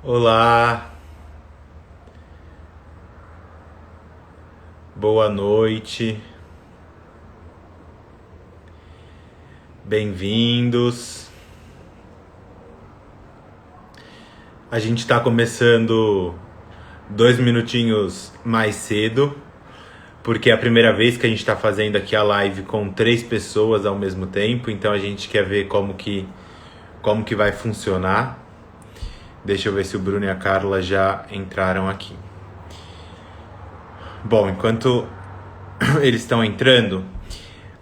Olá, boa noite, bem-vindos. A gente está começando 2 minutinhos mais cedo, porque é a primeira vez que a gente está fazendo aqui a live com 3 pessoas ao mesmo tempo, então a gente quer ver como que vai funcionar. Deixa eu ver se o Bruno e a Carla já entraram aqui. Bom, enquanto eles estão entrando,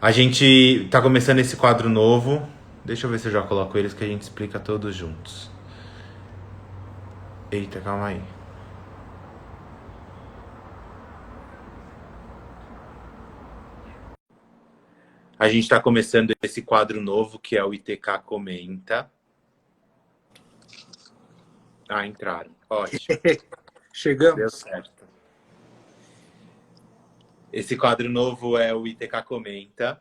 a gente está começando esse quadro novo. Deixa eu ver se eu já coloco eles que a gente explica todos juntos. Eita, calma aí. A gente está começando esse quadro novo que é o ITK Comenta. Ah, entraram. Ótimo. Deu Chegamos. certo. Esse quadro novo é o ITK Comenta.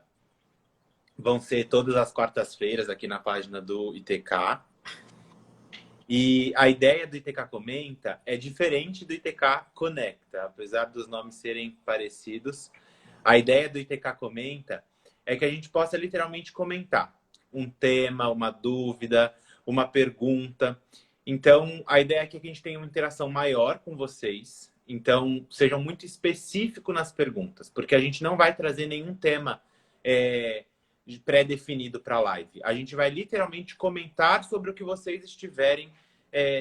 Vão ser todas as quartas-feiras aqui na página do ITK. E a ideia do ITK Comenta é diferente do ITK Conecta. Apesar dos nomes serem parecidos, a ideia do ITK Comenta é que a gente possa literalmente comentar um tema, uma dúvida, uma pergunta. Então, a ideia aqui é que a gente tenha uma interação maior com vocês. Então, sejam muito específicos nas perguntas, porque a gente não vai trazer nenhum tema pré-definido para a live. A gente vai literalmente comentar sobre o que vocês estiverem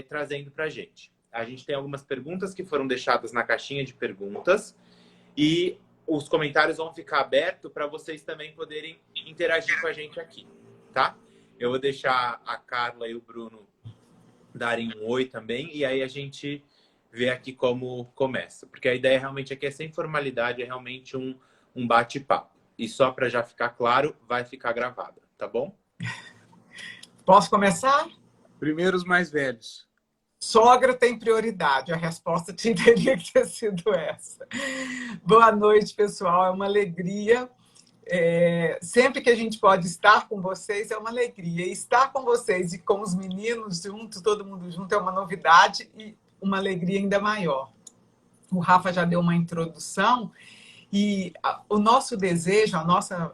trazendo para a gente. A gente tem algumas perguntas que foram deixadas na caixinha de perguntas e os comentários vão ficar abertos para vocês também poderem interagir com a gente aqui, tá? Eu vou deixar a Carla e o Bruno darem um oi também e aí a gente vê aqui como começa. Porque a ideia realmente aqui é sem formalidade, é realmente um bate-papo. E só para já ficar claro, vai ficar gravada, tá bom? Posso começar? Primeiro os mais velhos. Sogra tem prioridade. A resposta teria que ter sido essa. Boa noite, pessoal. É uma alegria. Sempre que a gente pode estar com vocês, é uma alegria. E estar com vocês e com os meninos juntos, todo mundo junto, é uma novidade e uma alegria ainda maior. O Rafa já deu uma introdução e o nosso desejo, a nossa,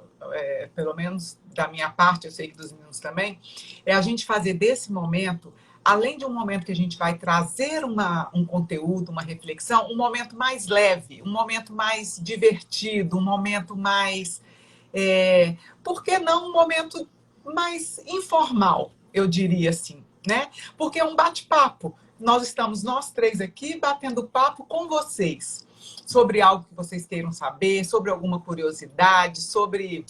pelo menos da minha parte, eu sei que dos meninos também, é a gente fazer desse momento, além de um momento que a gente vai trazer um conteúdo, uma reflexão, um momento mais leve, um momento mais divertido, um momento mais... por que não um momento mais informal, eu diria assim, né? Porque é um bate-papo. Nós estamos, nós três aqui, batendo papo com vocês sobre algo que vocês queiram saber, sobre alguma curiosidade, sobre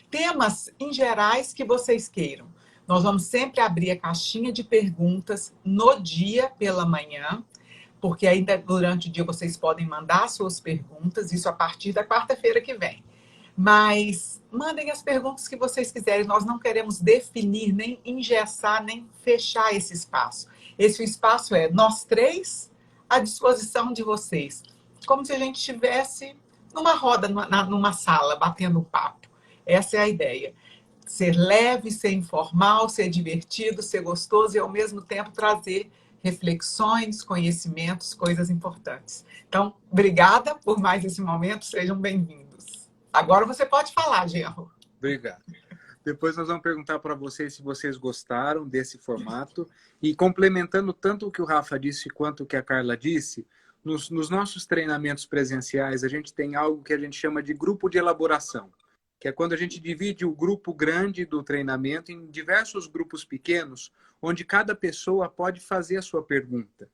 temas em gerais que vocês queiram. Nós vamos sempre abrir a caixinha de perguntas no dia pela manhã, porque ainda durante o dia vocês podem mandar suas perguntas, isso a partir da quarta-feira que vem. Mas mandem as perguntas que vocês quiserem, nós não queremos definir, nem engessar, nem fechar esse espaço. Esse espaço é nós três à disposição de vocês, como se a gente estivesse numa roda, numa sala, batendo um papo. Essa é a ideia. Ser leve, ser informal, ser divertido, ser gostoso e, ao mesmo tempo, trazer reflexões, conhecimentos, coisas importantes. Então, obrigada por mais esse momento. Sejam bem-vindos. Agora você pode falar, Genro. Obrigado. Depois nós vamos perguntar para vocês se vocês gostaram desse formato. E complementando tanto o que o Rafa disse quanto o que a Carla disse, nos nossos treinamentos presenciais, a gente tem algo que a gente chama de grupo de elaboração, que é quando a gente divide o grupo grande do treinamento em diversos grupos pequenos, onde cada pessoa pode fazer a sua pergunta.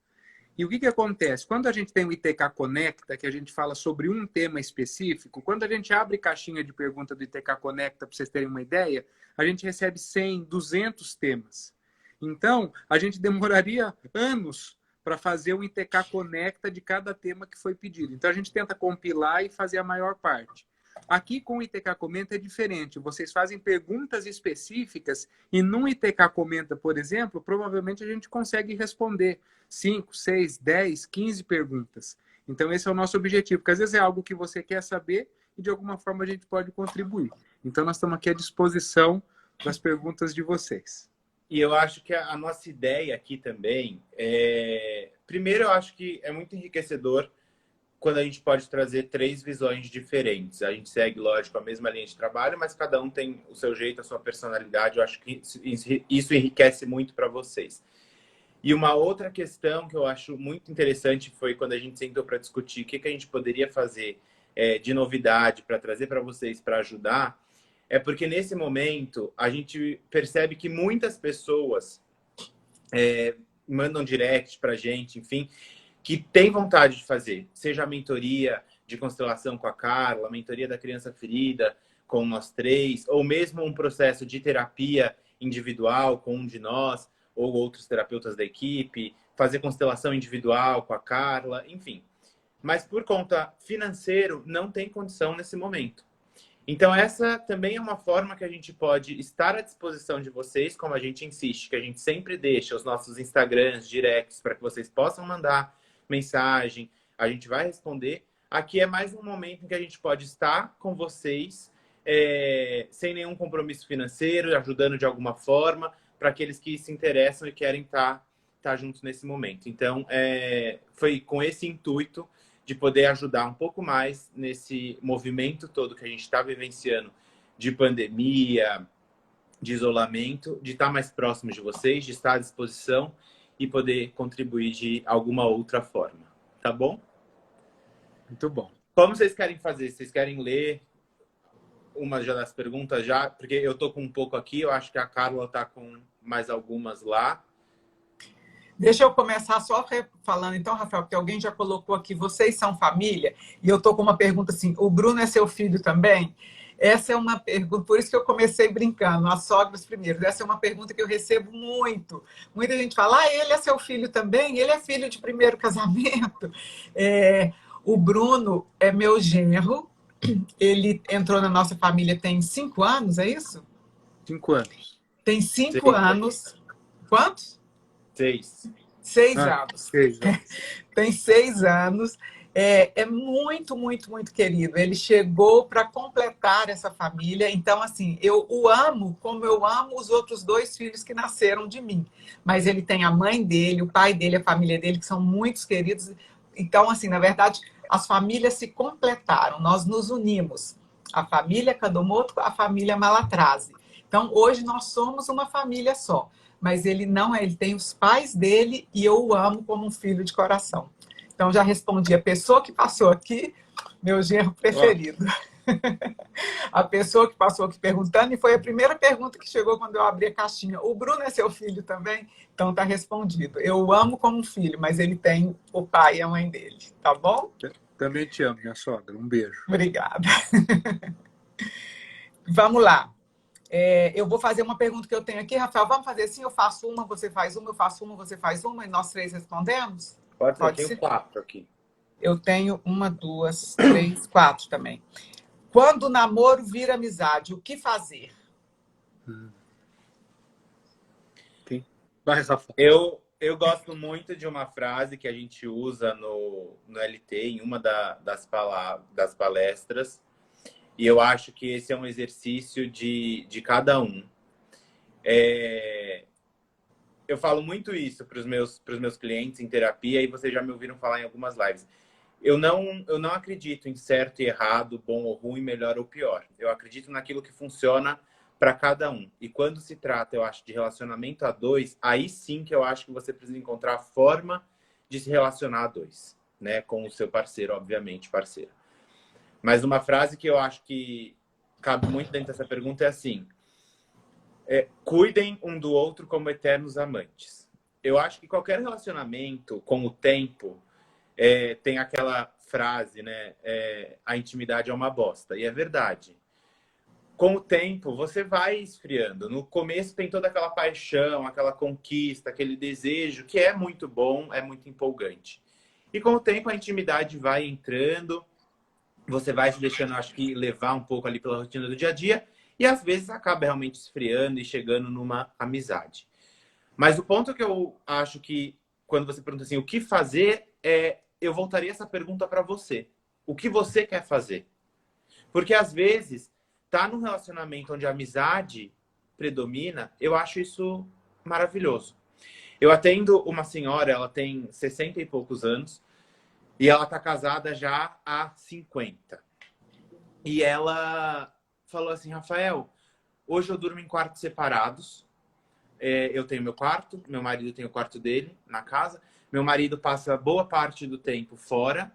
E o que acontece? Quando a gente tem o ITK Conecta, que a gente fala sobre um tema específico, quando a gente abre caixinha de pergunta do ITK Conecta, para vocês terem uma ideia, a gente recebe 100, 200 temas. Então, a gente demoraria anos para fazer o ITK Conecta de cada tema que foi pedido. Então, a gente tenta compilar e fazer a maior parte. Aqui com o ITK Comenta é diferente. Vocês fazem perguntas específicas e no ITK Comenta, por exemplo, provavelmente a gente consegue responder 5, 6, 10, 15 perguntas. Então esse é o nosso objetivo, porque às vezes é algo que você quer saber e de alguma forma a gente pode contribuir. Então nós estamos aqui à disposição das perguntas de vocês. E eu acho que a nossa ideia aqui também primeiro, eu acho que é muito enriquecedor quando a gente pode trazer 3 visões diferentes. A gente segue, lógico, a mesma linha de trabalho, mas cada um tem o seu jeito, a sua personalidade. Eu acho que isso enriquece muito para vocês. E uma outra questão que eu acho muito interessante foi quando a gente sentou para discutir o que a gente poderia fazer de novidade para trazer para vocês, para ajudar, é porque nesse momento a gente percebe que muitas pessoas mandam direct para a gente, enfim, que tem vontade de fazer, seja a mentoria de constelação com a Carla, a mentoria da criança ferida com nós 3, ou mesmo um processo de terapia individual com um de nós, ou outros terapeutas da equipe, fazer constelação individual com a Carla, enfim. Mas por conta financeiro, não tem condição nesse momento. Então essa também é uma forma que a gente pode estar à disposição de vocês, como a gente insiste, que a gente sempre deixa os nossos Instagrams, directs, para que vocês possam mandar mensagem, a gente vai responder. Aqui é mais um momento em que a gente pode estar com vocês, sem nenhum compromisso financeiro, ajudando de alguma forma, para aqueles que se interessam e querem estar juntos nesse momento. Então, foi com esse intuito de poder ajudar um pouco mais nesse movimento todo que a gente está vivenciando de pandemia, de isolamento, de estar mais próximo de vocês, de estar à disposição e poder contribuir de alguma outra forma. Tá bom? Muito bom. Como vocês querem fazer? Vocês querem ler uma das perguntas já? Porque eu tô com um pouco aqui, eu acho que a Carla tá com mais algumas lá. Deixa eu começar só falando, então, Rafael, porque alguém já colocou aqui, vocês são família? E eu tô com uma pergunta assim, o Bruno é seu filho também? Essa é uma pergunta, por isso que eu comecei brincando, as sogras primeiro. Essa é uma pergunta que eu recebo muito. Muita gente fala, ele é seu filho também? Ele é filho de primeiro casamento? O Bruno é meu genro, ele entrou na nossa família tem 5 anos, é isso? 5 anos. Tem 5 anos. Quantos? 6. 6 anos. 6 anos. Tem 6 anos. É muito, muito, muito querido. Ele chegou para completar essa família. Então, assim, eu o amo como eu amo os outros 2 filhos que nasceram de mim. Mas ele tem a mãe dele, o pai dele, a família dele, que são muitos queridos. Então, assim, na verdade, as famílias se completaram. Nós nos unimos. A família Kadomoto, a família Malatrase. Então, hoje nós somos uma família só. Mas ele não é, ele tem os pais dele e eu o amo como um filho de coração. Então, já respondi a pessoa que passou aqui, meu genro preferido. A pessoa que passou aqui perguntando, e foi a primeira pergunta que chegou quando eu abri a caixinha. O Bruno é seu filho também? Então, está respondido. Eu o amo como um filho, mas ele tem o pai e a mãe dele. Tá bom? Também te amo, minha sogra. Um beijo. Obrigada. Vamos lá. Eu vou fazer uma pergunta que eu tenho aqui, Rafael. Vamos fazer assim? Eu faço uma, você faz uma, eu faço uma, você faz uma, e nós 3 respondemos? Pode ser. Eu tenho 4 aqui. Eu tenho 1, 2, 3, 4 também. Quando o namoro vira amizade, o que fazer? Vai, Rafa. Eu gosto muito de uma frase que a gente usa no LT, em uma das palestras, e eu acho que esse é um exercício de cada um. Eu falo muito isso para os meus clientes em terapia, e vocês já me ouviram falar em algumas lives. Eu não acredito em certo e errado, bom ou ruim, melhor ou pior. Eu acredito naquilo que funciona para cada um. E quando se trata, eu acho, de relacionamento a 2, aí sim que eu acho que você precisa encontrar a forma de se relacionar a 2, né? Com o seu parceiro, obviamente, parceira. Mas uma frase que eu acho que cabe muito dentro dessa pergunta é assim: cuidem um do outro como eternos amantes. Eu acho que qualquer relacionamento, com o tempo, tem aquela frase, né? A intimidade é uma bosta. E é verdade. Com o tempo, você vai esfriando. No começo tem toda aquela paixão, aquela conquista, aquele desejo, que é muito bom, é muito empolgante. E com o tempo a intimidade vai entrando, você vai se deixando, acho que, levar um pouco ali pela rotina do dia a dia, e às vezes acaba realmente esfriando e chegando numa amizade. Mas o ponto que eu acho que, quando você pergunta assim, o que fazer, eu voltaria essa pergunta para você. O que você quer fazer? Porque às vezes, tá num relacionamento onde a amizade predomina, eu acho isso maravilhoso. Eu atendo uma senhora, ela tem 60 e poucos anos, e ela tá casada já há 50. E ela falou assim, Rafael, hoje eu durmo em quartos separados. Eu tenho meu quarto, meu marido tem o quarto dele na casa. Meu marido passa boa parte do tempo fora,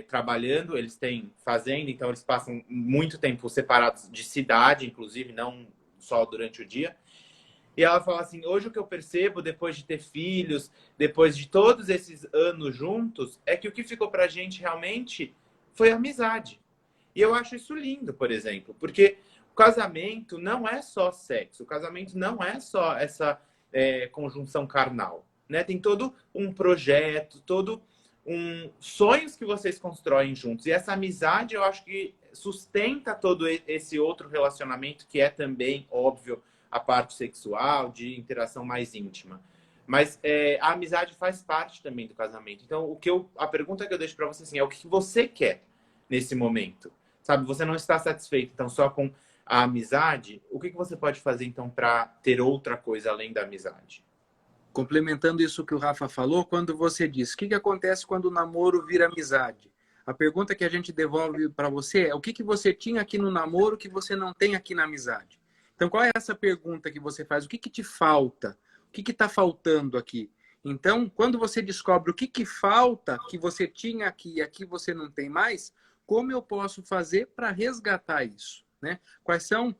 trabalhando. Eles têm fazenda, então eles passam muito tempo separados de cidade, inclusive, não só durante o dia. E ela fala assim, hoje o que eu percebo, depois de ter filhos, depois de todos esses anos juntos, é que o que ficou pra gente realmente foi amizade. E eu acho isso lindo, por exemplo, porque o casamento não é só sexo, o casamento não é só essa conjunção carnal, né? Tem todo um projeto, todo sonhos que vocês constroem juntos. E essa amizade, eu acho que sustenta todo esse outro relacionamento, que é também, óbvio, a parte sexual, de interação mais íntima. Mas a amizade faz parte também do casamento. Então, a pergunta que eu deixo para você assim, é o que você quer nesse momento? Sabe, você não está satisfeito então só com a amizade? O que você pode fazer então para ter outra coisa além da amizade? Complementando isso que o Rafa falou, quando você diz, o que acontece quando o namoro vira amizade? A pergunta que a gente devolve para você é, o que você tinha aqui no namoro que você não tem aqui na amizade? Então, qual é essa pergunta que você faz? O que te falta? O que está faltando aqui? Então, quando você descobre o que falta, que você tinha aqui e aqui você não tem mais, como eu posso fazer para resgatar isso? Né? Quais são...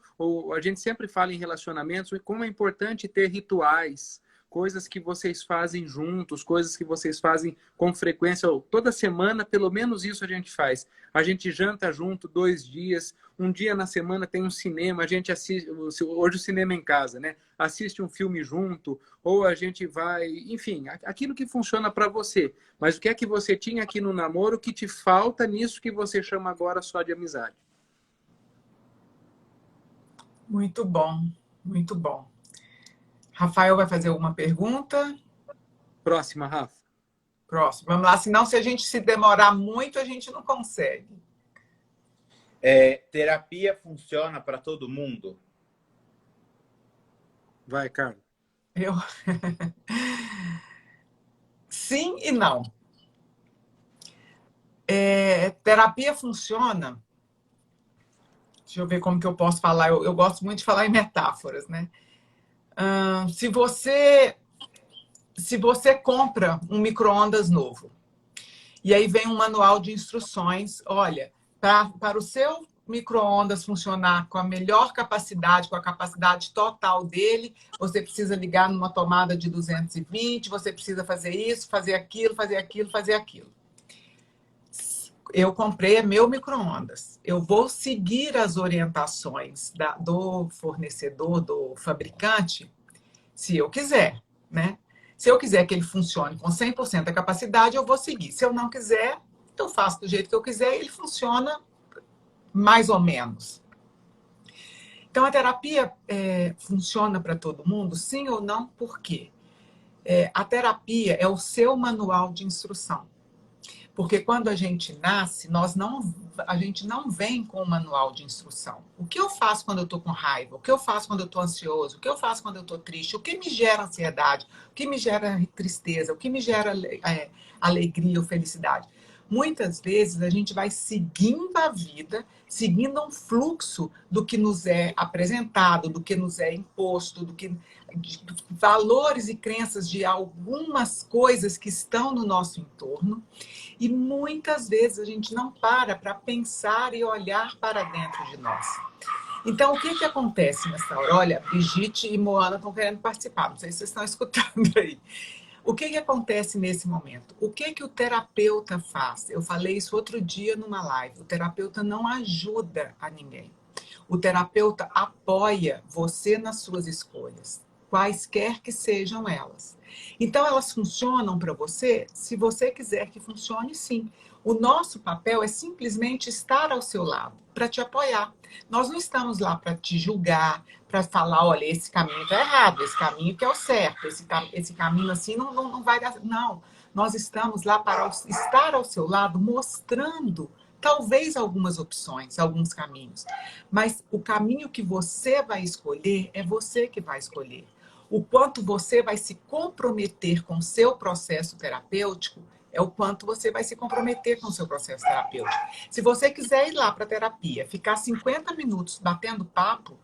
A gente sempre fala em relacionamentos, como é importante ter rituais, coisas que vocês fazem juntos, coisas que vocês fazem com frequência. Toda semana, pelo menos isso a gente faz. A gente janta junto 2 dias, um dia na semana tem um cinema, a gente assiste, hoje o cinema é em casa, né? Assiste um filme junto, ou a gente vai... Enfim, aquilo que funciona para você. Mas o que é que você tinha aqui no namoro que te falta nisso que você chama agora só de amizade? Muito bom, muito bom. Rafael vai fazer alguma pergunta? Próxima, Rafa. Próximo. Vamos lá, senão se a gente se demorar muito, a gente não consegue. Terapia funciona para todo mundo? Vai, Carla. Sim e não. Terapia funciona... Deixa eu ver como que eu posso falar. Eu gosto muito de falar em metáforas, né? Se você compra um micro-ondas novo e aí vem um manual de instruções, olha, para o seu micro-ondas funcionar com a melhor capacidade, com a capacidade total dele, você precisa ligar numa tomada de 220, você precisa fazer isso, fazer aquilo, fazer aquilo, fazer aquilo. Eu comprei meu micro-ondas. Eu vou seguir as orientações do fornecedor, do fabricante, se eu quiser, né? Se eu quiser que ele funcione com 100% da capacidade, eu vou seguir. Se eu não quiser, eu faço do jeito que eu quiser e ele funciona mais ou menos. Então, a terapia funciona para todo mundo? Sim ou não? Por quê? A terapia é o seu manual de instrução. Porque quando a gente nasce, a gente não vem com o manual de instrução. O que eu faço quando eu estou com raiva? O que eu faço quando eu estou ansioso? O que eu faço quando eu estou triste? O que me gera ansiedade? O que me gera tristeza? O que me gera alegria ou felicidade? Muitas vezes a gente vai seguindo a vida, seguindo um fluxo do que nos é apresentado, do que nos é imposto, de valores e crenças de algumas coisas que estão no nosso entorno. E muitas vezes a gente não para pensar e olhar para dentro de nós. Então, o que acontece nessa hora? Olha, Brigitte e Moana estão querendo participar, não sei se vocês estão escutando aí. O que acontece nesse momento? O que o terapeuta faz? Eu falei isso outro dia numa live. O terapeuta não ajuda a ninguém. O terapeuta apoia você nas suas escolhas, quaisquer que sejam elas. Então, elas funcionam para você se você quiser que funcione, sim. O nosso papel é simplesmente estar ao seu lado, para te apoiar. Nós não estamos lá para te julgar, para falar, olha, esse caminho está errado, esse caminho que é o certo, esse caminho assim não vai dar... Não, nós estamos lá para estar ao seu lado, mostrando talvez algumas opções, alguns caminhos. Mas o caminho que você vai escolher, é você que vai escolher. O quanto você vai se comprometer com o seu processo terapêutico é o quanto você vai se comprometer com o seu processo terapêutico. Se você quiser ir lá para a terapia, ficar 50 minutos batendo papo,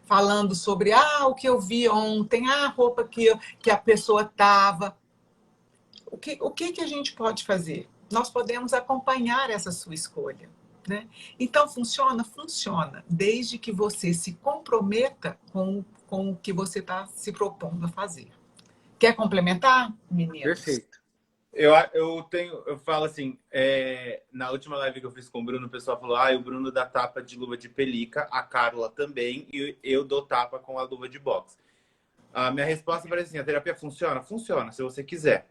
falando sobre o que eu vi ontem, a roupa que a pessoa estava, o que a gente pode fazer? Nós podemos acompanhar essa sua escolha. Né? Então, funciona? Funciona, desde que você se comprometa com o que você está se propondo a fazer. Quer complementar, meninos? Perfeito. Eu falo assim, na última live que eu fiz com o Bruno, o pessoal falou, o Bruno dá tapa de luva de pelica, a Carla também, e eu dou tapa com a luva de boxe. A minha resposta foi assim, a terapia funciona? Funciona, se você quiser,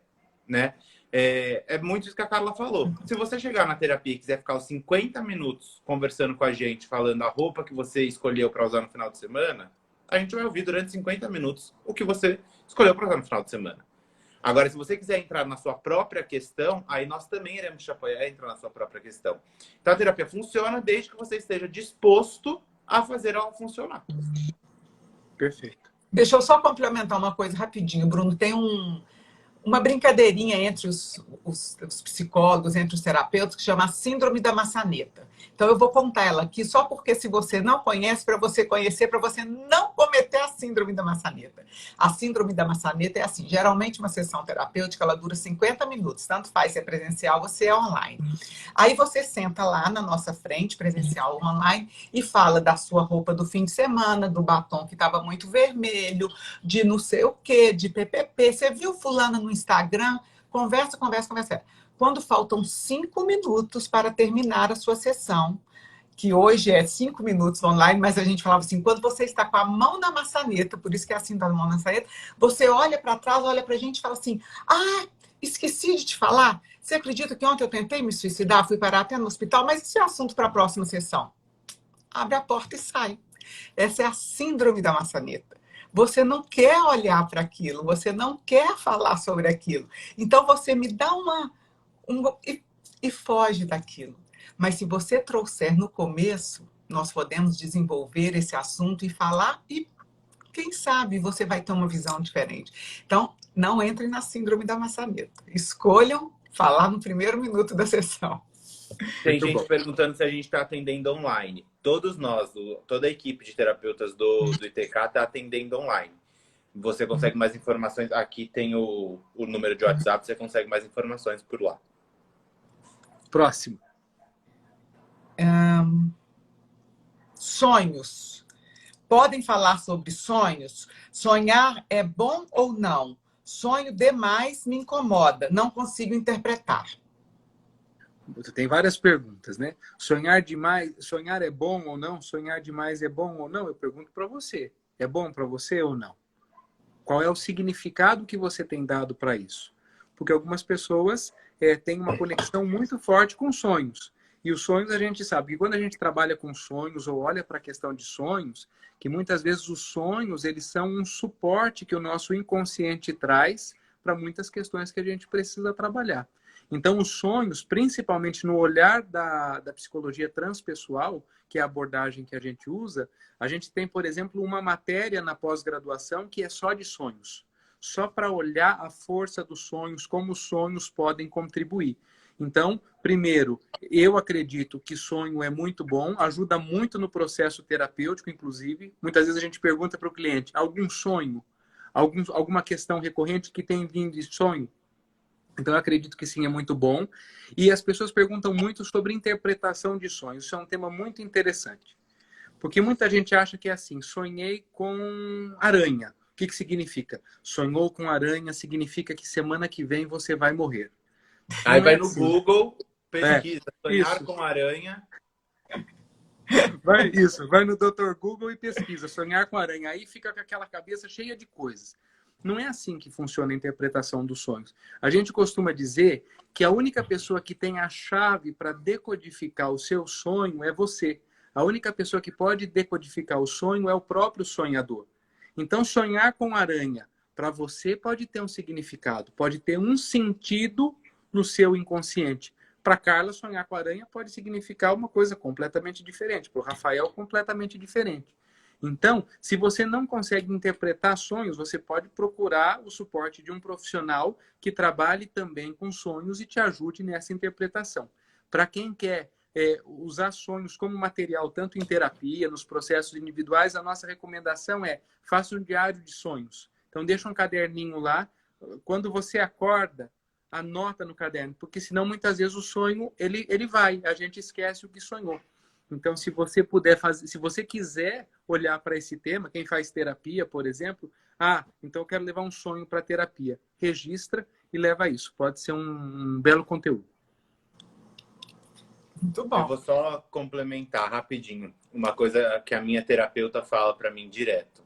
né? É muito isso que a Carla falou. Se você chegar na terapia e quiser ficar os 50 minutos conversando com a gente, falando a roupa que você escolheu para usar no final de semana, a gente vai ouvir durante 50 minutos o que você escolheu para usar no final de semana. Agora, se você quiser entrar na sua própria questão, aí nós também iremos te apoiar a entrar na sua própria questão. Então, a terapia funciona desde que você esteja disposto a fazer ela funcionar. Perfeito. Deixa eu só complementar uma coisa rapidinho, Bruno. Tem uma brincadeirinha entre os psicólogos, entre os terapeutas, que chama Síndrome da Maçaneta. Então, eu vou contar ela aqui só porque, se você não conhece, para você conhecer, para você não cometer a Síndrome da Maçaneta. A Síndrome da Maçaneta é assim, geralmente uma sessão terapêutica, ela dura 50 minutos, tanto faz se é presencial ou se é online. Aí você senta lá na nossa frente, presencial ou online, e fala da sua roupa do fim de semana, do batom que estava muito vermelho, de não sei o quê, de PPP. Você viu fulana no Instagram? Conversa. Quando faltam 5 minutos para terminar a sua sessão, que hoje é 5 minutos online, mas a gente falava assim, quando você está com a mão na maçaneta, por isso que é assim da mão na maçaneta, você olha para trás, olha para a gente e fala assim, esqueci de te falar, você acredita que ontem eu tentei me suicidar, fui parar até no hospital, mas esse é assunto para a próxima sessão. Abre a porta e sai. Essa é a síndrome da maçaneta. Você não quer olhar para aquilo, você não quer falar sobre aquilo. Então você me dá e foge daquilo. Mas se você trouxer no começo, nós podemos desenvolver esse assunto e falar, e quem sabe você vai ter uma visão diferente. Então, não entrem na síndrome da maçaneta. Escolham falar no primeiro minuto da sessão. Tem gente perguntando se a gente está atendendo online. Todos nós, toda a equipe de terapeutas do ITK está atendendo online. Você consegue mais informações. Aqui tem o número de WhatsApp, você consegue mais informações por lá. Próximo. Sonhos. Podem falar sobre sonhos? Sonhar é bom ou não? Sonho demais me incomoda, não consigo interpretar. Tem várias perguntas, né? Sonhar é bom ou não? Sonhar demais é bom ou não? Eu pergunto para você. É bom para você ou não? Qual é o significado que você tem dado para isso? Porque algumas pessoas têm uma conexão muito forte com sonhos. E os sonhos, a gente sabe que quando a gente trabalha com sonhos ou olha para a questão de sonhos, que muitas vezes os sonhos, eles são um suporte que o nosso inconsciente traz para muitas questões que a gente precisa trabalhar. Então, os sonhos, principalmente no olhar da psicologia transpessoal, que é a abordagem que a gente usa, a gente tem, por exemplo, uma matéria na pós-graduação que é só de sonhos. Só para olhar a força dos sonhos, como os sonhos podem contribuir. Então, primeiro, eu acredito que sonho é muito bom, ajuda muito no processo terapêutico, inclusive. Muitas vezes a gente pergunta para o cliente, algum sonho, alguma questão recorrente que tem vindo de sonho? Então, eu acredito que sim, é muito bom. E as pessoas perguntam muito sobre interpretação de sonhos. Isso é um tema muito interessante. Porque muita gente acha que é assim, sonhei com aranha. O que significa? Sonhou com aranha significa que semana que vem você vai morrer. Aí Não vai é no assim. Google, pesquisa, sonhar isso. com aranha. Vai no Dr. Google e pesquisa, sonhar com aranha. Aí fica com aquela cabeça cheia de coisas. Não é assim que funciona a interpretação dos sonhos. A gente costuma dizer que a única pessoa que tem a chave para decodificar o seu sonho é você. A única pessoa que pode decodificar o sonho é o próprio sonhador. Então, sonhar com aranha, para você, pode ter um significado, pode ter um sentido no seu inconsciente. Para Carla, sonhar com aranha pode significar uma coisa completamente diferente. Para o Rafael, completamente diferente. Então, se você não consegue interpretar sonhos, você pode procurar o suporte de um profissional que trabalhe também com sonhos e te ajude nessa interpretação. Para quem quer usar sonhos como material, tanto em terapia, nos processos individuais, a nossa recomendação é faça um diário de sonhos. Então, deixa um caderninho lá. Quando você acorda, anota no caderno, porque senão muitas vezes o sonho ele vai, a gente esquece o que sonhou. Então, se você puder fazer, se você quiser olhar para esse tema, quem faz terapia, por exemplo, então eu quero levar um sonho para terapia, registra e leva isso. Pode ser um belo conteúdo. Muito bom. Eu vou só complementar rapidinho uma coisa que a minha terapeuta fala para mim direto.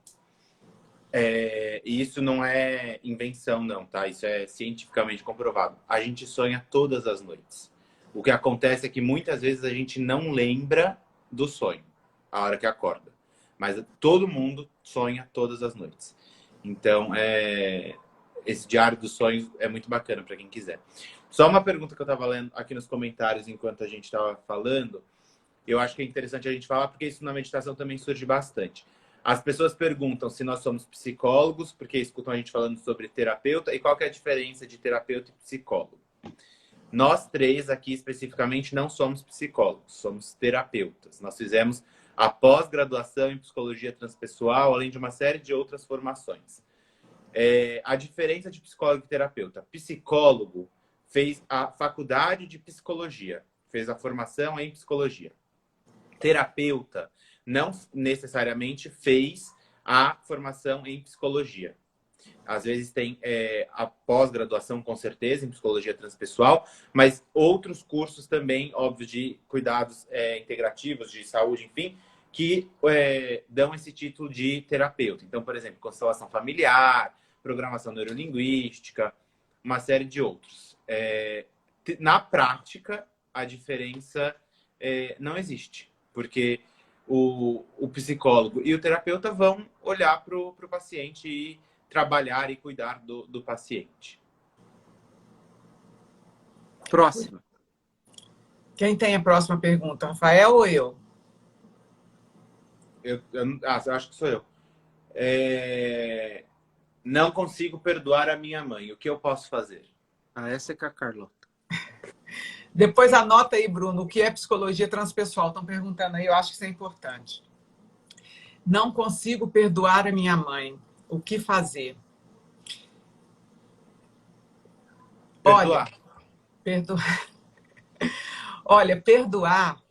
E isso não é invenção, não, tá? Isso é cientificamente comprovado. A gente sonha todas as noites. O que acontece é que muitas vezes a gente não lembra do sonho, a hora que acorda. Mas todo mundo sonha todas as noites. Então, esse diário dos sonhos é muito bacana para quem quiser. Só uma pergunta que eu estava lendo aqui nos comentários enquanto a gente estava falando. Eu acho que é interessante a gente falar, porque isso na meditação também surge bastante. As pessoas perguntam se nós somos psicólogos, porque escutam a gente falando sobre terapeuta, e qual que é a diferença de terapeuta e psicólogo. Nós três aqui especificamente não somos psicólogos, somos terapeutas. Nós fizemos a pós-graduação em psicologia transpessoal, além de uma série de outras formações. A diferença de psicólogo e terapeuta. Psicólogo fez a faculdade de psicologia, fez a formação em psicologia. Terapeuta não necessariamente fez a formação em psicologia. Às vezes tem a pós-graduação, com certeza, em psicologia transpessoal, mas outros cursos também, óbvio, de cuidados integrativos, de saúde, enfim, que dão esse título de terapeuta. Então, por exemplo, constelação familiar, programação neurolinguística, uma série de outros. Na prática, a diferença não existe, porque o psicólogo e o terapeuta vão olhar para o paciente e trabalhar e cuidar do paciente. Próxima. Quem tem a próxima pergunta, Rafael ou eu? Eu acho que sou eu. Não consigo perdoar a minha mãe. O que eu posso fazer? Essa é com a Carlota. Depois anota aí, Bruno, o que é psicologia transpessoal. Estão perguntando aí, eu acho que isso é importante. Não consigo perdoar a minha mãe. O que fazer? Perdoar. Olha, perdoar.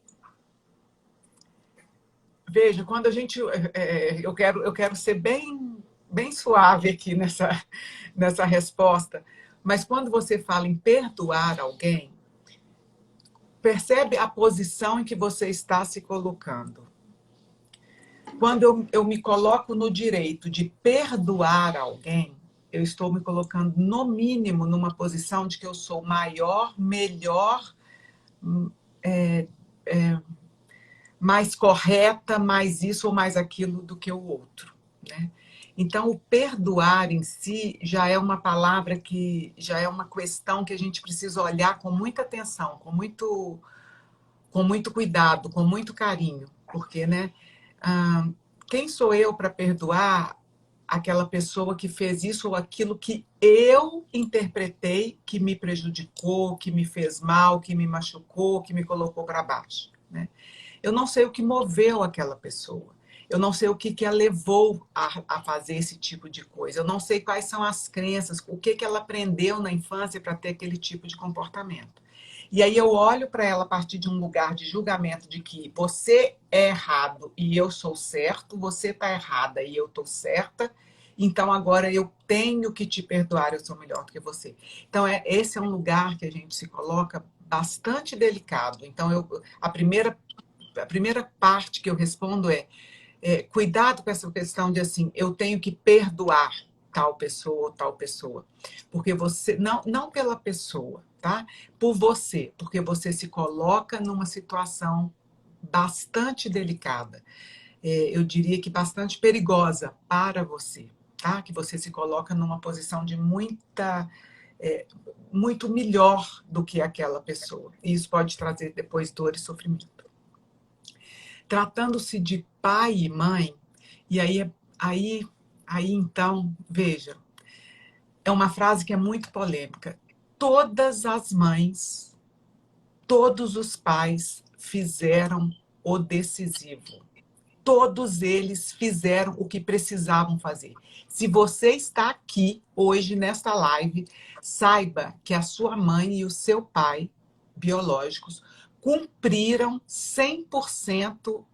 Veja, quando a gente... eu quero ser bem suave aqui nessa resposta, mas quando você fala em perdoar alguém, percebe a posição em que você está se colocando. Quando eu me coloco no direito de perdoar alguém, eu estou me colocando, no mínimo, numa posição de que eu sou maior, melhor, mais correta, mais isso ou mais aquilo do que o outro, né? Então, o perdoar em si já é uma palavra que já é uma questão que a gente precisa olhar com muita atenção, com muito cuidado, com muito carinho, porque, né? Quem sou eu para perdoar aquela pessoa que fez isso ou aquilo que eu interpretei que me prejudicou, que me fez mal, que me machucou, que me colocou para baixo, né? Eu não sei o que moveu aquela pessoa. Eu não sei o que a levou a fazer esse tipo de coisa. Eu não sei quais são as crenças, o que ela aprendeu na infância para ter aquele tipo de comportamento. E aí eu olho para ela a partir de um lugar de julgamento de que você é errado e eu sou certo, você está errada e eu estou certa, então agora eu tenho que te perdoar, eu sou melhor do que você. Então esse é um lugar que a gente se coloca bastante delicado. Então a primeira parte que eu respondo cuidado com essa questão de assim, eu tenho que perdoar tal pessoa ou tal pessoa. Porque você, não pela pessoa, tá? Por você, porque você se coloca numa situação bastante delicada. Eu diria que bastante perigosa para você, tá? Que você se coloca numa posição de muito melhor do que aquela pessoa. E isso pode trazer depois dor e sofrimento. Tratando-se de pai e mãe, E aí então, veja, é uma frase que é muito polêmica. Todas as mães, todos os pais fizeram o decisivo. Todos eles fizeram o que precisavam fazer. Se você está aqui hoje nesta live, saiba que a sua mãe e o seu pai biológicos cumpriram 100%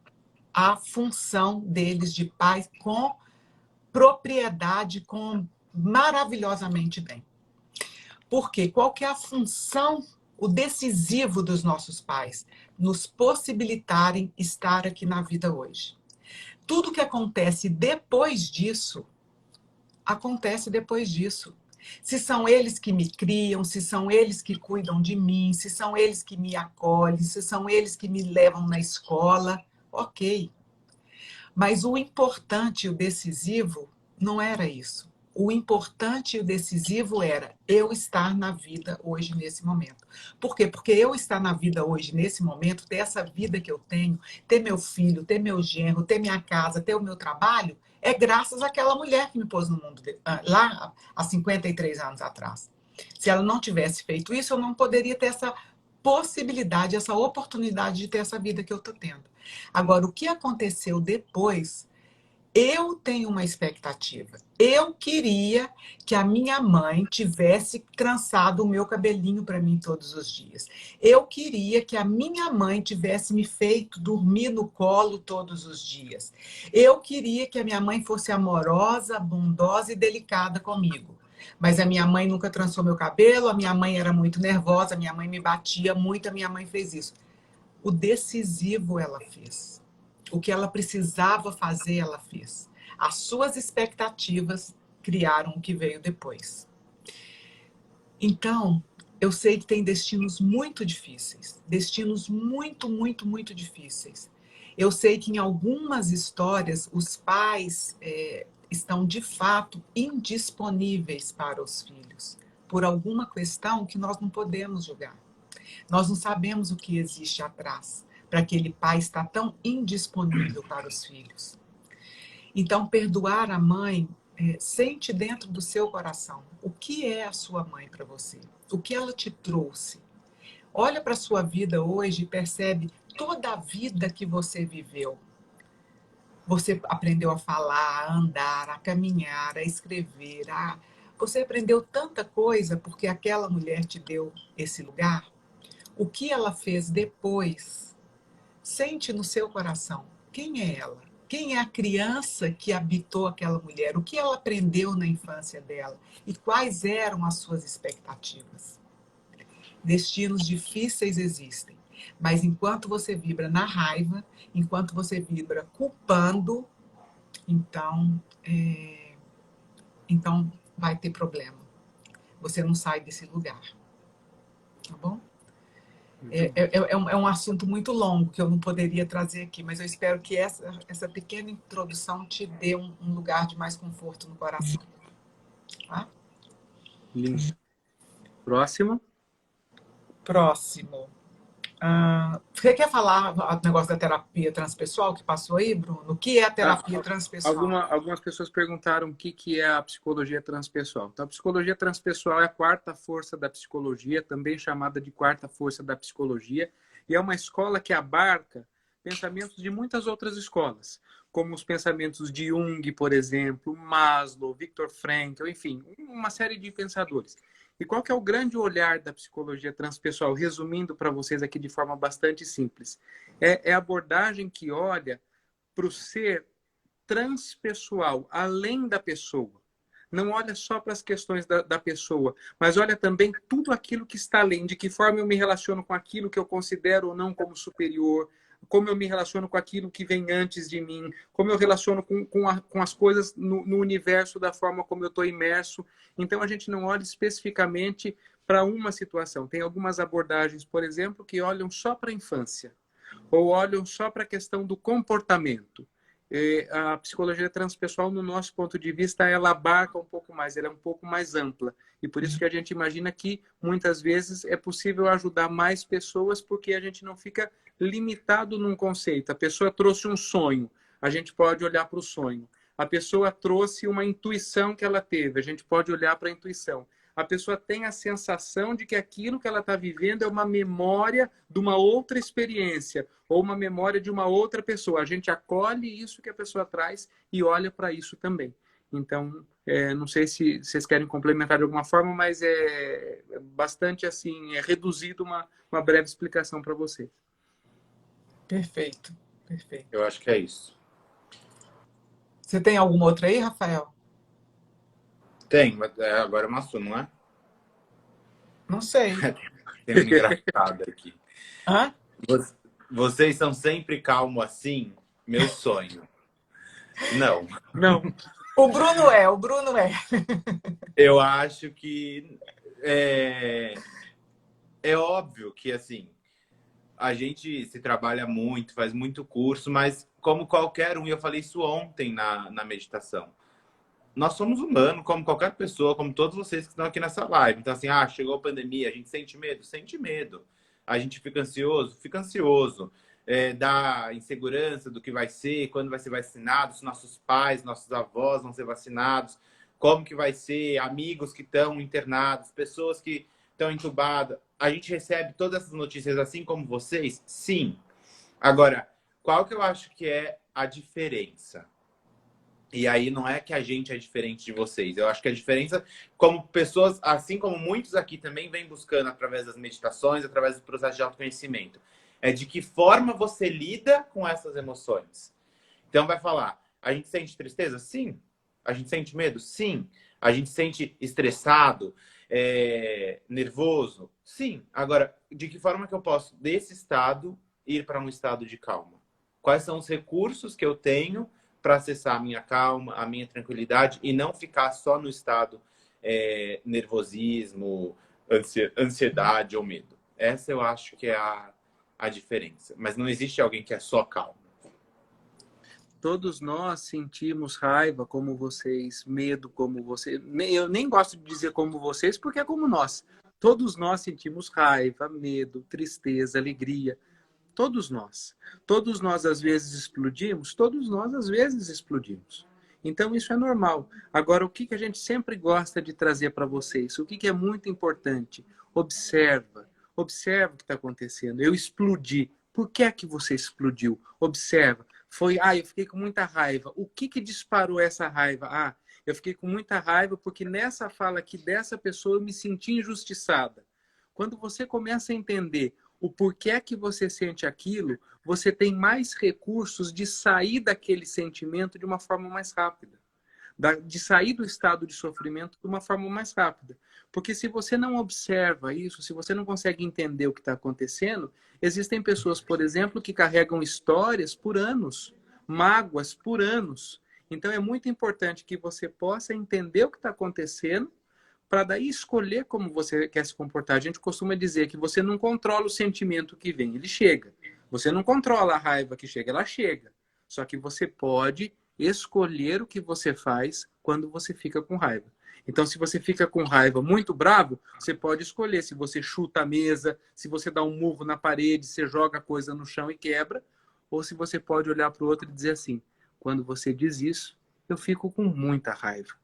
a função deles de pais com propriedade, com maravilhosamente bem. Porque qual que é a função, o decisivo dos nossos pais? Nos possibilitarem estar aqui na vida hoje. Tudo que acontece depois disso, acontece depois disso. Se são eles que me criam, se são eles que cuidam de mim, se são eles que me acolhem, se são eles que me levam na escola, ok. Mas o importante e o decisivo não era isso. O importante e o decisivo era eu estar na vida hoje, nesse momento. Por quê? Porque eu estar na vida hoje, nesse momento, ter essa vida que eu tenho, ter meu filho, ter meu genro, ter minha casa, ter o meu trabalho, é graças àquela mulher que me pôs no mundo lá há 53 anos atrás. Se ela não tivesse feito isso, eu não poderia ter essa possibilidade, essa oportunidade de ter essa vida que eu estou tendo. Agora, o que aconteceu depois, eu tenho uma expectativa. Eu queria que a minha mãe tivesse trançado o meu cabelinho para mim todos os dias. Eu queria que a minha mãe tivesse me feito dormir no colo todos os dias. Eu queria que a minha mãe fosse amorosa, bondosa e delicada comigo. Mas a minha mãe nunca trançou meu cabelo, a minha mãe era muito nervosa, a minha mãe me batia muito, a minha mãe fez isso. O decisivo ela fez. O que ela precisava fazer, ela fez. As suas expectativas criaram o que veio depois. Então, eu sei que tem destinos muito difíceis. Destinos muito, muito, muito difíceis. Eu sei que em algumas histórias, os pais estão, de fato, indisponíveis para os filhos. Por alguma questão que nós não podemos julgar. Nós não sabemos o que existe atrás para aquele pai estar tão indisponível para os filhos. Então, perdoar a mãe, sente dentro do seu coração o que é a sua mãe para você, o que ela te trouxe. Olha para a sua vida hoje e percebe toda a vida que você viveu. Você aprendeu a falar, a andar, a caminhar, a escrever. Você aprendeu tanta coisa porque aquela mulher te deu esse lugar. O que ela fez depois, sente no seu coração. Quem é ela? Quem é a criança que habitou aquela mulher? O que ela aprendeu na infância dela? E quais eram as suas expectativas? Destinos difíceis existem. Mas enquanto você vibra na raiva, enquanto você vibra culpando, então vai ter problema. Você não sai desse lugar. Tá bom? É um assunto muito longo que eu não poderia trazer aqui, mas eu espero que essa pequena introdução te dê um lugar de mais conforto no coração. Tá? Lindo. Próximo. Você quer falar o negócio da terapia transpessoal que passou aí, Bruno? O que é a terapia transpessoal? Algumas pessoas perguntaram o que é a psicologia transpessoal. Então, a psicologia transpessoal é a quarta força da psicologia, também chamada de quarta força da psicologia, e é uma escola que abarca pensamentos de muitas outras escolas, como os pensamentos de Jung, por exemplo, Maslow, Viktor Frankl, enfim, uma série de pensadores. E qual que é o grande olhar da psicologia transpessoal? Resumindo para vocês aqui de forma bastante simples. É a abordagem que olha para o ser transpessoal, além da pessoa. Não olha só para as questões da pessoa, mas olha também tudo aquilo que está além. De que forma eu me relaciono com aquilo que eu considero ou não como superior, como eu me relaciono com aquilo que vem antes de mim, como eu relaciono com as coisas no universo da forma como eu estou imerso. Então, a gente não olha especificamente para uma situação. Tem algumas abordagens, por exemplo, que olham só para a infância, ou olham só para a questão do comportamento. A psicologia transpessoal, no nosso ponto de vista, ela abarca um pouco mais, ela é um pouco mais ampla. E por isso que a gente imagina que, muitas vezes, é possível ajudar mais pessoas, porque a gente não fica limitado num conceito. A pessoa trouxe um sonho. a gente pode olhar para o sonho. A pessoa trouxe uma intuição que ela teve, a gente pode olhar para a intuição. A pessoa tem a sensação de que aquilo que ela está vivendo é uma memória de uma outra experiência ou uma memória de uma outra pessoa. A gente acolhe isso que a pessoa traz e olha para isso também. Então, não sei se vocês querem complementar de alguma forma, mas é bastante assim, é reduzido uma breve explicação para vocês. Perfeito, perfeito. Eu acho que é isso. Você tem alguma outra aí, Rafael? Tem, mas agora é uma sua, não é? Não sei. Tem uma engraçada aqui. Hã? Vocês são sempre calmos assim? Meu sonho. Não. Não. O Bruno é. Eu acho que é óbvio que, assim, a gente se trabalha muito, faz muito curso, mas como qualquer um, e eu falei isso ontem na meditação, nós somos humanos, como qualquer pessoa, como todos vocês que estão aqui nessa live. Então, assim, chegou a pandemia, a gente sente medo? Sente medo. A gente fica ansioso? Fica ansioso. Da insegurança do que vai ser, quando vai ser vacinado, se nossos pais, nossos avós vão ser vacinados, como que vai ser, amigos que estão internados, pessoas que estão entubadas. A gente recebe todas essas notícias assim como vocês? Sim. Agora, qual que eu acho que é a diferença? E aí não é que a gente é diferente de vocês. Eu acho que a diferença, como pessoas, assim como muitos aqui também vêm buscando através das meditações, através do processo de autoconhecimento, é de que forma você lida com essas emoções. Então vai falar, a gente sente tristeza? Sim. A gente sente medo? Sim. A gente sente estressado, nervoso? Sim. Agora, de que forma que eu posso, desse estado, ir para um estado de calma? Quais são os recursos que eu tenho para acessar a minha calma, a minha tranquilidade e não ficar só no estado nervosismo, ansiedade ou medo? Essa eu acho que é a diferença. Mas não existe alguém que é só calmo. Todos nós sentimos raiva como vocês, medo como vocês. Eu nem gosto de dizer como vocês, porque é como nós. Todos nós sentimos raiva, medo, tristeza, alegria. Todos nós. Todos nós, às vezes, explodimos. Todos nós, às vezes, explodimos. Então, isso é normal. Agora, o que a gente sempre gosta de trazer para vocês? O que é muito importante? Observa. Observa o que está acontecendo. Eu explodi. Por que é que você explodiu? Observa. Eu fiquei com muita raiva. O que disparou essa raiva? Eu fiquei com muita raiva porque nessa fala aqui dessa pessoa eu me senti injustiçada. Quando você começa a entender o porquê que você sente aquilo, você tem mais recursos de sair daquele sentimento de uma forma mais rápida. De sair do estado de sofrimento de uma forma mais rápida. Porque se você não observa isso, se você não consegue entender o que está acontecendo, existem pessoas, por exemplo, que carregam histórias por anos, mágoas por anos. Então é muito importante que você possa entender o que está acontecendo para daí escolher como você quer se comportar. A gente costuma dizer que você não controla o sentimento que vem, ele chega. Você não controla a raiva que chega, ela chega. Só que você pode escolher o que você faz quando você fica com raiva. Então, se você fica com raiva muito bravo, você pode escolher se você chuta a mesa, se você dá um murro na parede, você joga a coisa no chão e quebra, ou se você pode olhar para o outro e dizer assim, quando você diz isso, eu fico com muita raiva.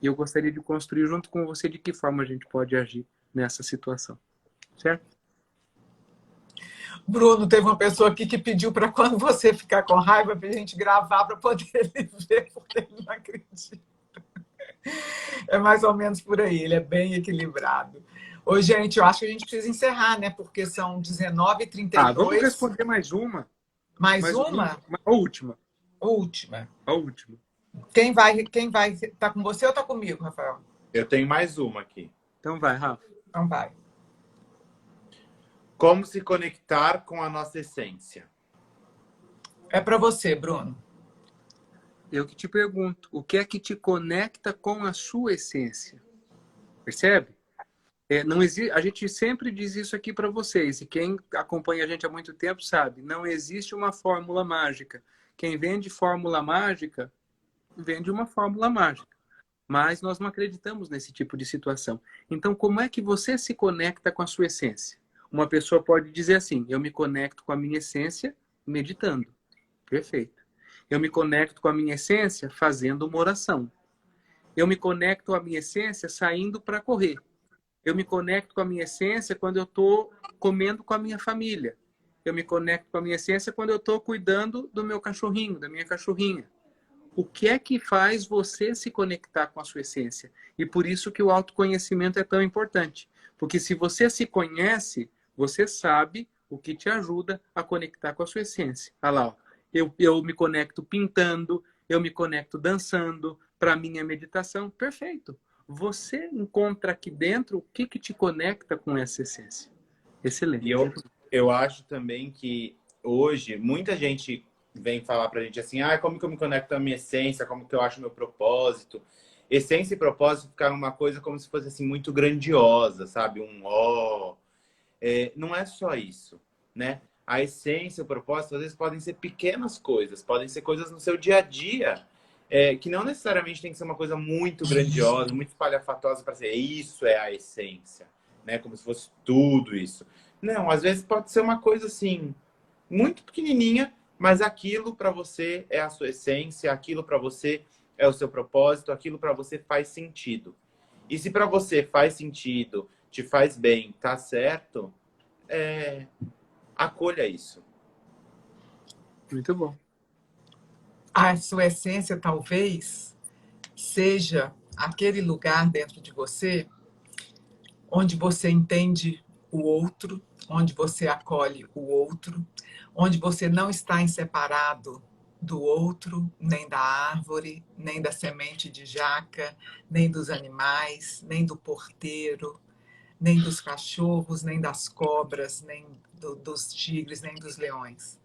E eu gostaria de construir junto com você de que forma a gente pode agir nessa situação. Certo? Bruno, teve uma pessoa aqui que pediu para quando você ficar com raiva, para a gente gravar para poder ele ver, porque ele não acredita. É mais ou menos por aí, ele é bem equilibrado. Ô, gente, eu acho que a gente precisa encerrar, né? Porque são 19h32. Vamos responder mais uma. Mais uma? A última. Última. A última. Quem vai? Tá com você ou tá comigo, Rafael? Eu tenho mais uma aqui. Então vai, Rafa. Então vai. Como se conectar com a nossa essência? É para você, Bruno. Eu que te pergunto, o que é que te conecta com a sua essência? Percebe? Não existe, a gente sempre diz isso aqui para vocês, e quem acompanha a gente há muito tempo sabe, não existe uma fórmula mágica. Quem vende fórmula mágica, vende uma fórmula mágica. Mas nós não acreditamos nesse tipo de situação. Então, como é que você se conecta com a sua essência? Uma pessoa pode dizer assim, eu me conecto com a minha essência meditando. Perfeito. Eu me conecto com a minha essência fazendo uma oração. Eu me conecto à minha essência saindo para correr. Eu me conecto com a minha essência quando eu estou comendo com a minha família. Eu me conecto com a minha essência quando eu estou cuidando do meu cachorrinho, da minha cachorrinha. O que é que faz você se conectar com a sua essência? E por isso que o autoconhecimento é tão importante. Porque se você se conhece, você sabe o que te ajuda a conectar com a sua essência. Olha lá, ó. Eu me conecto pintando, eu me conecto dançando, para mim é meditação. Perfeito. Você encontra aqui dentro o que te conecta com essa essência. Excelente. E eu acho também que hoje muita gente vem falar pra gente assim, como que eu me conecto à minha essência, como que eu acho meu propósito. Essência e propósito ficaram uma coisa como se fosse assim muito grandiosa, sabe? Não é só isso, né? A essência, o propósito, às vezes podem ser pequenas coisas, podem ser coisas no seu dia a dia, que não necessariamente tem que ser uma coisa muito grandiosa, muito espalhafatosa para ser isso é a essência, né? Como se fosse tudo isso. Não, às vezes pode ser uma coisa assim, muito pequenininha, mas aquilo para você é a sua essência, aquilo para você é o seu propósito, aquilo para você faz sentido. E se para você faz sentido, te faz bem, tá certo, acolha isso. Muito bom. A sua essência talvez seja aquele lugar dentro de você onde você entende o outro, onde você acolhe o outro, onde você não está em separado do outro, nem da árvore, nem da semente de jaca, nem dos animais, nem do porteiro, nem dos cachorros, nem das cobras, nem dos tigres, nem dos leões.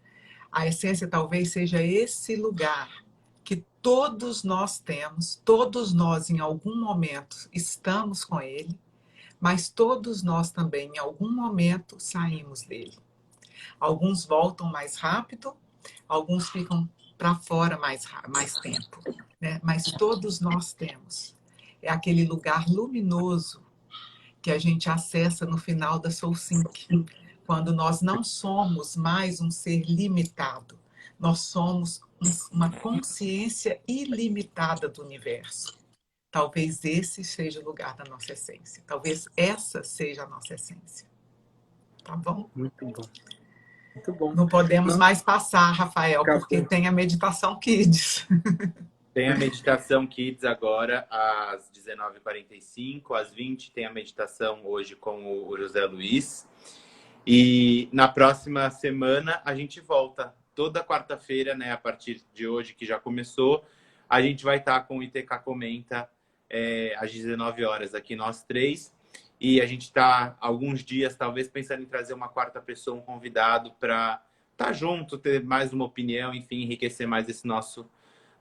A essência talvez seja esse lugar que todos nós temos, todos nós em algum momento estamos com ele, mas todos nós também em algum momento saímos dele. Alguns voltam mais rápido, alguns ficam para fora mais tempo, né? Mas todos nós temos. É aquele lugar luminoso que a gente acessa no final da Soul Sync, quando nós não somos mais um ser limitado, nós somos uma consciência ilimitada do universo. Talvez esse seja o lugar da nossa essência. Talvez essa seja a nossa essência. Tá bom? Muito bom. Muito bom. Não podemos mais passar, Rafael, porque tem a Meditação Kids. Tem a Meditação Kids agora às 19h45, às 20 tem a meditação hoje com o José Luiz. E na próxima semana a gente volta. Toda quarta-feira, né, a partir de hoje, que já começou, a gente vai estar com o ITK Comenta às 19 horas aqui, nós três. E a gente está, alguns dias, talvez, pensando em trazer uma quarta pessoa, um convidado, para estar junto, ter mais uma opinião, enfim, enriquecer mais esse nosso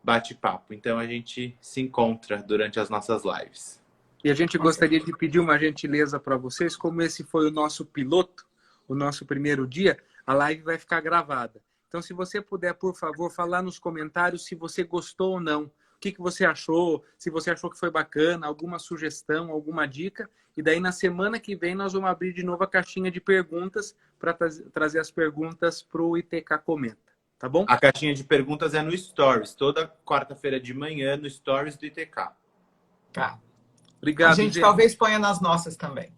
bate-papo. Então, a gente se encontra durante as nossas lives. E a gente gostaria de pedir uma gentileza para vocês, como esse foi o nosso piloto, o nosso primeiro dia, a live vai ficar gravada. Então, se você puder, por favor, falar nos comentários se você gostou ou não. O que você achou, se você achou que foi bacana, alguma sugestão, alguma dica. E daí, na semana que vem, nós vamos abrir de novo a caixinha de perguntas para trazer as perguntas para o ITK Comenta. Tá bom? A caixinha de perguntas é no Stories, toda quarta-feira de manhã, no Stories do ITK. Tá. Obrigado, a gente talvez ponha nas nossas também.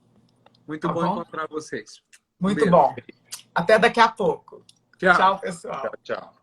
Muito bom encontrar vocês. Muito bom. Até daqui a pouco. Tchau. Tchau, pessoal. Tchau, tchau.